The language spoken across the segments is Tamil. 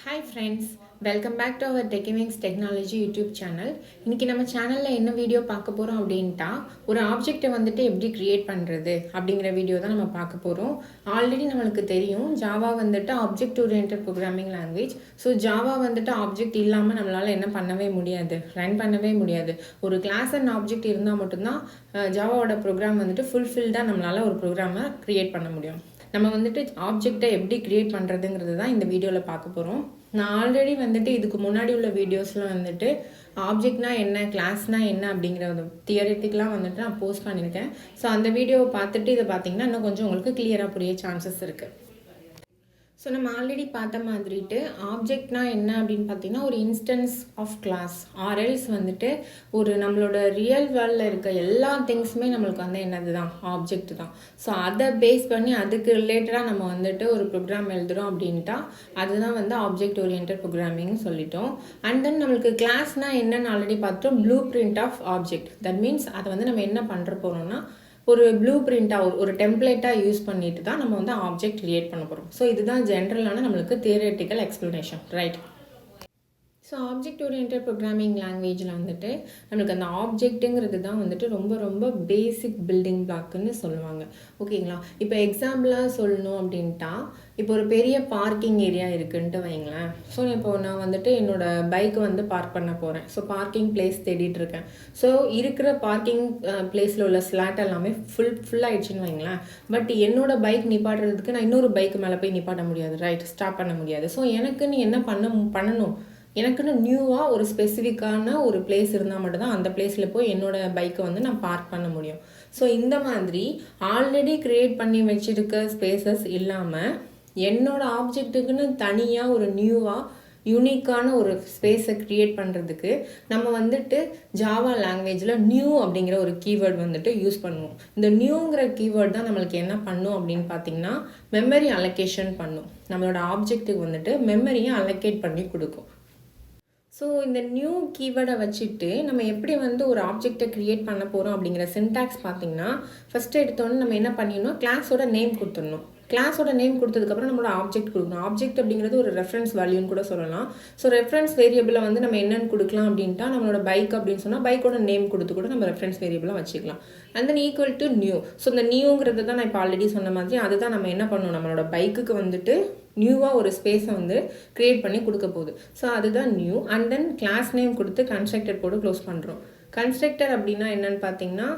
Hi friends, welcome back to our TechWings Technology YouTube channel. இன்னைக்கு நம்ம சேனலில் என்ன வீடியோ பார்க்க போகிறோம் அப்படின்ட்டா ஒரு ஆப்ஜெக்டை வந்துட்டு எப்படி க்ரியேட் பண்ணுறது அப்படிங்கிற வீடியோ தான் நம்ம பார்க்க போகிறோம். ஆல்ரெடி நம்மளுக்கு தெரியும் ஜாவா வந்துட்டு object oriented programming language. So Java வந்துட்டு ஆப்ஜெக்ட் இல்லாமல் நம்மளால் என்ன பண்ணவே முடியாது, ரன் பண்ணவே முடியாது. ஒரு கிளாஸ் அண்ட் ஆப்ஜெக்ட் இருந்தால் மட்டும்தான் ஜாவாவோட ப்ரோக்ராம் வந்துட்டு ஃபுல்ஃபில்டாக நம்மளால் ஒரு ப்ரோக்ராமை க்ரியேட் பண்ண முடியும். நம்ம வந்துட்டு ஆப்ஜெக்டை எப்படி க்ரியேட் பண்ணுறதுங்கிறது தான் இந்த வீடியோவில் பார்க்க போகிறோம். நான் ஆல்ரெடி வந்துட்டு இதுக்கு முன்னாடி உள்ள வீடியோஸில் வந்துட்டு ஆப்ஜெக்ட்னா என்ன, கிளாஸ்னா என்ன அப்படிங்கிற தியரிட்டிக்கெலாம் வந்துட்டு நான் போஸ்ட் பண்ணியிருக்கேன். ஸோ அந்த வீடியோவை பார்த்துட்டு இதை பார்த்தீங்கன்னா இன்னும் கொஞ்சம் உங்களுக்கு கிளியராக புரிய சான்சஸ் இருக்குது. ஸோ நம்ம ஆல்ரெடி பார்த்த மாதிரிட்டு ஆப்ஜெக்ட்னா என்ன அப்படின்னு பார்த்தீங்கன்னா ஒரு இன்ஸ்டன்ஸ் ஆஃப் கிளாஸ் ஆர்எல்ஸ் வந்துட்டு ஒரு நம்மளோட ரியல் வேர்ல்டில் இருக்க எல்லா திங்ஸுமே நம்மளுக்கு வந்து என்னது தான் ஆப்ஜெக்ட் தான். ஸோ அதை பேஸ் பண்ணி அதுக்கு ரிலேட்டடாக நம்ம வந்துட்டு ஒரு ப்ரோக்ராம் எழுதுகிறோம் அப்படின்ட்டா அதுதான் வந்து ஆப்ஜெக்ட் ஓரியன்டட் ப்ரோக்ராமிங்னு சொல்லிட்டோம். அண்ட் தென் நம்மளுக்கு கிளாஸ்னால் என்னென்னு ஆல்ரெடி பார்த்தோம், blue print of object. That means அதை வந்து நம்ம என்ன பண்ணுற போகிறோம்னா ஒரு ப்ளூ பிரிண்ட்டாக ஒரு டெம்ப்ளேட்டாக யூஸ் பண்ணிட்டு தான் நம்ம வந்து ஆப்ஜெக்ட் கிரியேட் பண்ண போகிறோம். ஸோ இதுதான் ஜென்ரலான நம்மளுக்கு theoretical explanation, right? So object oriented programming லாங்குவேஜில் வந்துட்டு நம்மளுக்கு அந்த ஆப்ஜெக்ட்டுங்கிறது தான் வந்துட்டு ரொம்ப ரொம்ப பேசிக் பில்டிங் பிளாக்குன்னு சொல்லுவாங்க. ஓகேங்களா? இப்போ எக்ஸாம்பிளாக சொல்லணும் அப்படின்ட்டா இப்போ ஒரு பெரிய பார்க்கிங் ஏரியா இருக்குன்ட்டு வைங்களேன். ஸோ இப்போ நான் வந்துட்டு என்னோடய பைக்கை வந்து பார்க் பண்ண போகிறேன். ஸோ பார்க்கிங் பிளேஸ் தேடிட்டு இருக்கேன். ஸோ இருக்கிற பார்க்கிங் பிளேஸில் உள்ள ஸ்லாட் எல்லாமே ஃபுல் ஆயிடுச்சுன்னு வைங்களேன். பட் என்னோட பைக் நிப்பாட்டுறதுக்கு நான் இன்னொரு பைக்கு மேலே போய் நிப்பாட்ட முடியாது, ரைட்? ஸ்டாப் பண்ண முடியாது. ஸோ எனக்குன்னு என்ன பண்ணணும், எனக்குன்னு நியூவாக ஒரு ஸ்பெசிஃபிக்கான ஒரு பிளேஸ் இருந்தால் மட்டும்தான் அந்த பிளேஸில் போய் என்னோடய பைக்கை வந்து நான் பார்க் பண்ண முடியும். ஸோ இந்த மாதிரி ஆல்ரெடி க்ரியேட் பண்ணி வச்சுருக்க ஸ்பேசஸ் இல்லாமல் என்னோடய ஆப்ஜெக்ட்டுக்குன்னு தனியாக ஒரு நியூவாக யூனிக்கான ஒரு ஸ்பேஸை க்ரியேட் பண்ணுறதுக்கு நம்ம வந்துட்டு ஜாவா லாங்குவேஜில் நியூ அப்படிங்கிற ஒரு கீவேர்ட் வந்துட்டு யூஸ் பண்ணுவோம். இந்த நியூங்கிற கீவேர்ட் தான் நம்மளுக்கு என்ன பண்ணும் அப்படின்னு பார்த்தீங்கன்னா மெமரி அலோகேஷன் பண்ணும். நம்மளோட ஆப்ஜெக்ட்டுக்கு வந்துட்டு மெமரியை அலோகேட் பண்ணி கொடுக்கும். ஸோ இந்த நியூ கீவேர்டை வச்சுட்டு நம்ம எப்படி வந்து ஒரு ஆப்ஜெக்டை க்ரியேட் பண்ண போகிறோம் அப்படிங்கிற சின்டாக்ஸ் பார்த்திங்கன்னா ஃபஸ்ட்டு எடுத்தோன்னே நம்ம என்ன பண்ணிடணும், கிளாஸோட நேம் கொடுத்துடணும். கிளாஸோட நேம் கொடுத்ததுக்கப்புறம் நம்மளோட ஆப்ஜெக்ட் கொடுக்கணும். ஆப்ஜெக்ட் அப்படிங்கிறது ஒரு ரெஃபரன்ஸ் வேல்யூன்னு கூட சொல்லலாம். ஸோ ரெஃபரன்ஸ் வேரியபிளை வந்து நம்ம என்னென்னு கொடுக்கலாம் அப்படின்ட்டா நம்மளோட பைக் அப்படின்னு சொன்னால் பைக்கோட நேம் கொடுத்து கூட நம்ம ரெஃபரன்ஸ் வேரியபிளாக வச்சுக்கலாம். And then equal to new. So இந்த நியூங்கிறது தான் நான் இப்போ ஆல்ரெடி சொன்ன மாதிரி அதுதான் நம்ம என்ன பண்ணணும், நம்மளோட பைக்குக்கு வந்துட்டு நியூவாக ஒரு ஸ்பேஸை வந்து க்ரியேட் பண்ணி கொடுக்க போகுது. ஸோ அதுதான் new. And then class name கொடுத்து கன்ஸ்ட்ரக்டர் போட்டு க்ளோஸ் பண்ணுறோம். கன்ஸ்ட்ரக்டர் அப்படின்னா என்னென்னு பார்த்தீங்கன்னா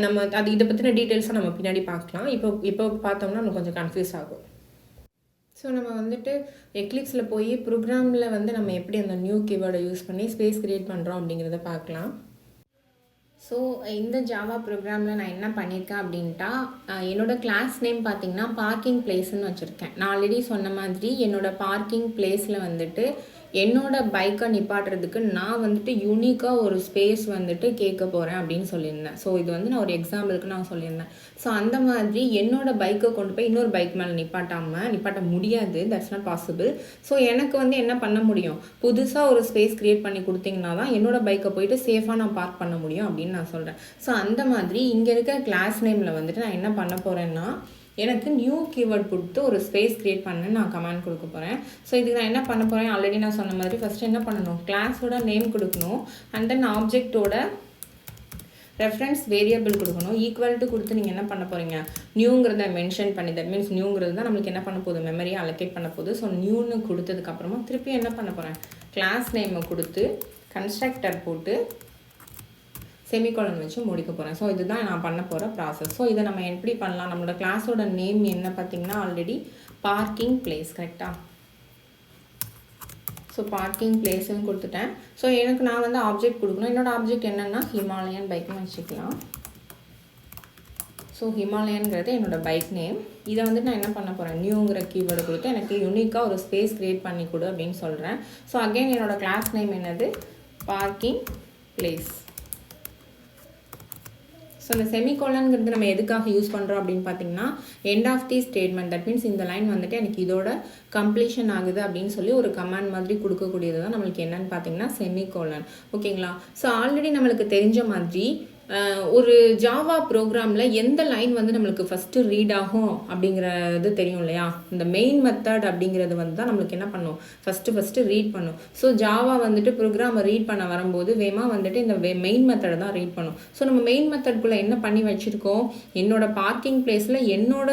நம்ம அது இதை பற்றின டீட்டெயில்ஸாக நம்ம பின்னாடி பார்க்கலாம். இப்போ பார்த்தோம்னா நம்ம கொஞ்சம் கன்ஃபியூஸ் ஆகும். ஸோ நம்ம வந்துட்டு எக்லிப்ஸில் போய் ப்ரோக்ராமில் வந்து நம்ம எப்படி அந்த நியூ கீவேர்டை யூஸ் பண்ணி ஸ்பேஸ் க்ரியேட் பண்ணுறோம் அப்படிங்கிறத பார்க்கலாம். ஸோ இந்த ஜாவா ப்ரோக்ராமில் நான் என்ன பண்ணியிருக்கேன் அப்படின்ட்டா என்னோடய கிளாஸ் நேம் பார்த்திங்கன்னா பார்க்கிங் பிளேஸ்ன்னு வச்சுருக்கேன். நான் ஆல்ரெடி சொன்ன மாதிரி என்னோடய பார்க்கிங் பிளேஸில் வந்துட்டு என்னோடய பைக்கை நிப்பாட்டுறதுக்கு நான் வந்துட்டு யூனிக்காக ஒரு ஸ்பேஸ் வந்துட்டு கேட்க போகிறேன் அப்படின்னு சொல்லியிருந்தேன். ஸோ இது வந்து நான் ஒரு எக்ஸாம்பிளுக்கு நான் சொல்லியிருந்தேன். ஸோ அந்த மாதிரி என்னோடய பைக்கை கொண்டு போய் இன்னொரு பைக் மேலே நிப்பாட்ட முடியாது, தட்ஸ் நாட் பாசிபிள். ஸோ எனக்கு வந்து என்ன பண்ண முடியும், புதுசாக ஒரு ஸ்பேஸ் க்ரியேட் பண்ணி கொடுத்தீங்கன்னா தான் என்னோடய பைக்கை போயிட்டு சேஃபாக நான் பார்க் பண்ண முடியும் அப்படின்னு நான் சொல்கிறேன். ஸோ அந்த மாதிரி இங்கே இருக்க கிளாஸ் நேமில் வந்துட்டு நான் என்ன பண்ண போகிறேன்னா எனக்கு நியூ கீவேர்ட் கொடுத்து ஒரு ஸ்பேஸ் க்ரியேட் பண்ண நான் கமெண்ட் கொடுக்க போகிறேன். ஸோ இதுக்கு நான் என்ன பண்ண போகிறேன், ஆல்ரெடி நான் சொன்ன மாதிரி ஃபஸ்ட்டு என்ன பண்ணணும், கிளாஸோட நேம் கொடுக்கணும். அண்ட் தென் ஆப்ஜெக்டோட ரெஃபரன்ஸ் வேரியபிள் கொடுக்கணும். ஈக்குவல் டு கொடுத்து நீங்கள் என்ன பண்ண போகிறீங்க, நியூங்கிறத மென்ஷன் பண்ணி, தட் மீன்ஸ் நியூங்கிறது தான் நம்மளுக்கு என்ன பண்ண போகுது, மெமரியை அலோகேட் பண்ண போகுது. ஸோ நியூன்னு கொடுத்ததுக்கப்புறமா திருப்பி என்ன பண்ண போகிறேன், கிளாஸ் நேமை கொடுத்து கன்ஸ்ட்ரக்டர் போட்டு செமிகாலன் வச்சு முடிக்க போகிறேன். ஸோ இதுதான் நான் பண்ண போகிற ப்ராசஸ். ஸோ இதை நம்ம எப்படி பண்ணலாம், நம்மளோட கிளாஸோட நேம் என்ன பார்த்திங்கன்னா ஆல்ரெடி பார்க்கிங் பிளேஸ், கரெக்டாக? ஸோ பார்க்கிங் பிளேஸ்ன்னு கொடுத்துட்டேன். ஸோ நான் வந்து ஆப்ஜெக்ட் கொடுக்கணும். என்னோடய ஆப்ஜெக்ட் என்னென்னா ஹிமாலயன் பைக்னு வச்சுக்கலாம். ஸோ ஹிமாலயன்கிறது என்னோடய பைக் நேம். இதை வந்துட்டு நான் என்ன பண்ண போகிறேன், நியூங்கிற கீவேர்டு கொடுத்து எனக்கு யூனிக்காக ஒரு ஸ்பேஸ் க்ரியேட் பண்ணி கொடு அப்படின்னு சொல்கிறேன். ஸோ அகெயின் என்னோடய கிளாஸ் நேம் என்னது, பார்க்கிங் பிளேஸ். ஸோ இந்த செமிகோலன்கிறது நம்ம எதுக்காக யூஸ் பண்ணுறோம் அப்படின்னு பார்த்தீங்கன்னா end of the statement, that means இந்த லைன் வந்துட்டு எனக்கு இதோட கம்ப்ளீஷன் ஆகுது அப்படின்னு சொல்லி ஒரு கமாண்ட் மாதிரி கொடுக்கக்கூடியது தான் நம்மளுக்கு என்னன்னு பார்த்தீங்கன்னா செமிகோலன். ஓகேங்களா? ஸோ ஆல்ரெடி நம்மளுக்கு தெரிஞ்ச மாதிரி ஒரு ஜாவா ப்ரோக்ராமில் எந்த லைன் வந்து நம்மளுக்கு ஃபஸ்ட்டு ரீட் ஆகும் அப்படிங்கிறது தெரியும் இல்லையா? இந்த மெயின் மெத்தட் அப்படிங்கிறது வந்து தான் நம்மளுக்கு என்ன பண்ணும், ஃபஸ்ட்டு ரீட் பண்ணும். ஸோ ஜாவா வந்துட்டு ப்ரோக்ராமை ரீட் பண்ண வரும்போது வேகமாக வந்துட்டு இந்த மெயின் மெத்தடை தான் ரீட் பண்ணும். ஸோ நம்ம மெயின் மெத்தட்குள்ளே என்ன பண்ணி வச்சுருக்கோம், என்னோட பார்க்கிங் பிளேஸில் என்னோட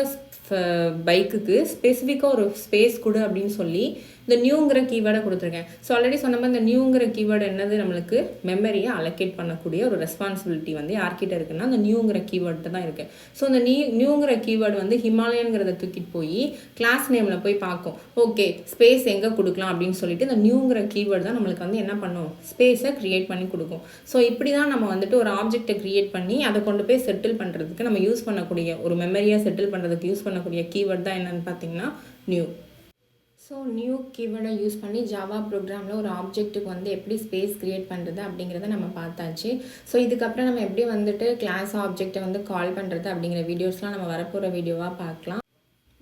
பைக்குக்கு ஸ்பெசிஃபிக்காக ஒரு ஸ்பேஸ் கொடு அப்படின்னு சொல்லி இந்த நியூங்கிற கீவேர்டை கொடுத்துருக்கேன். ஸோ ஆல்ரெடி சொன்ன மாதிரி இந்த நியூங்கிற கீவேர்டு என்னது, நம்மளுக்கு மெமரியை அலோகேட் பண்ணக்கூடிய ஒரு ரெஸ்பான்சிபிலிட்டி வந்து யார்கிட்ட இருக்குன்னா அந்த நியூங்கிற கீவேர்டு தான் இருக்குது. ஸோ அந்த நியூங்கிற கீவேர்டு வந்து ஹிமாலயன்கிறத தூக்கிட்டு போய் கிளாஸ் நேமில் போய் பார்க்கும். ஓகே, ஸ்பேஸ் எங்கே கொடுக்கலாம் அப்படின்னு சொல்லிட்டு இந்த நியூங்கிற கீவேர்டு தான் நம்மளுக்கு வந்து என்ன பண்ணும், ஸ்பேஸை க்ரியேட் பண்ணி கொடுக்கும். ஸோ இப்படி தான் நம்ம வந்துட்டு ஒரு ஆப்ஜெக்டை க்ரியேட் பண்ணி அதை கொண்டு போய் செட்டில் பண்ணுறதுக்கு நம்ம யூஸ் பண்ணக்கூடிய, ஒரு மெமரியை செட்டில் பண்ணுறதுக்கு யூஸ் பண்ணக்கூடிய கீவேர்டு தான் என்னென்னு பார்த்தீங்கன்னா நியூ. ஸோ நியூ கீவேர்டை யூஸ் பண்ணி ஜாவா ப்ரோக்ராமில் ஒரு ஆப்ஜெக்ட்டுக்கு வந்து எப்படி ஸ்பேஸ் க்ரியேட் பண்ணுறது அப்படிங்கிறத நம்ம பார்த்தாச்சு. ஸோ இதுக்கப்புறம் நம்ம எப்படி வந்துட்டு கிளாஸ் ஆப்ஜெக்டை வந்து கால் பண்ணுறது அப்படிங்கிற வீடியோஸ்லாம் நம்ம வரப்போகிற வீடியோவாக பார்க்கலாம்.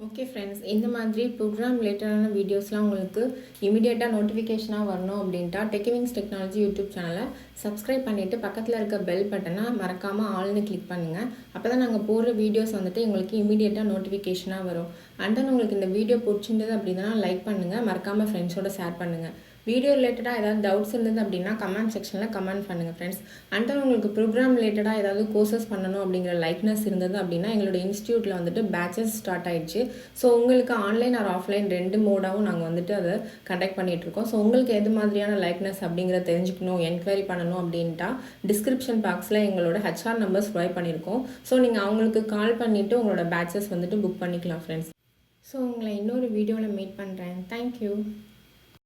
ஓகே ஃப்ரெண்ட்ஸ், இந்த மாதிரி ப்ரோக்ராம் ரிலேட்டடான வீடியோஸ்லாம் உங்களுக்கு இமீடியட்டாக நோட்டிஃபிகேஷனாக வரணும் அப்படின்ட்டா டெக்கிவிங்ஸ் டெக்னாலஜி யூடியூப் சேனலை சப்ஸ்கிரைப் பண்ணிவிட்டு பக்கத்தில் இருக்க பெல் பட்டனை மறக்காமல் ஆல்னு கிளிக் பண்ணுங்கள். அப்போ தான் நாங்கள் போடுற வீடியோஸ் வந்துட்டு எங்களுக்கு இமீடியட்டாக நோட்டிஃபிகேஷனாக வரும். அண்ட் தென் உங்களுக்கு இந்த வீடியோ பிடிச்சிருந்தது அப்படின்னா லைக் பண்ணுங்கள், மறக்காமல் ஃப்ரெண்ட்ஸோட ஷேர் பண்ணுங்கள். வீடியோ ரிலேட்டடாக ஏதாவது டவுட்ஸ் இருந்தது அப்படின்னா கமெண்ட் செக்ஷனில் கமெண்ட் பண்ணுங்கள் ஃப்ரெண்ட்ஸ். அண்ட் தென் உங்களுக்கு ப்ரோக்ராம் ரிலேட்டடாக ஏதாவது கோர்சஸ் பண்ணணும் அப்படிங்கிற லைக்னஸ் இருந்தது அப்படின்னா எங்களோட இன்ஸ்டியூட்டில் வந்துட்டு பேச்சஸ் ஸ்டார்ட் ஆகிடுச்சு. ஸோ உங்களுக்கு ஆன்லைன் ஆர் ஆஃப்லைன் 2 மோடாகவும் நாங்கள் வந்துட்டு அதை கண்டக்ட் பண்ணிகிட்ருக்கோம். ஸோ உங்களுக்கு எது மாதிரியான லைக்னஸ் அப்படிங்கிறத தெரிஞ்சுக்கணும், என்கொயரி பண்ணணும் அப்படின்ட்டா டிஸ்கிரிப்ஷன் பாக்ஸில் எங்களோட ஹெச்ஆர் நம்பர்ஸ் ப்ரொவைட் பண்ணியிருக்கோம். ஸோ நீங்கள் அவங்களுக்கு கால் பண்ணிவிட்டு உங்களோட பேச்சஸ் வந்துட்டு புக் பண்ணிக்கலாம் ஃப்ரெண்ட்ஸ். ஸோ உங்களை இன்னொரு வீடியோவில் மீட் பண்ணுறேன். தேங்க்யூ.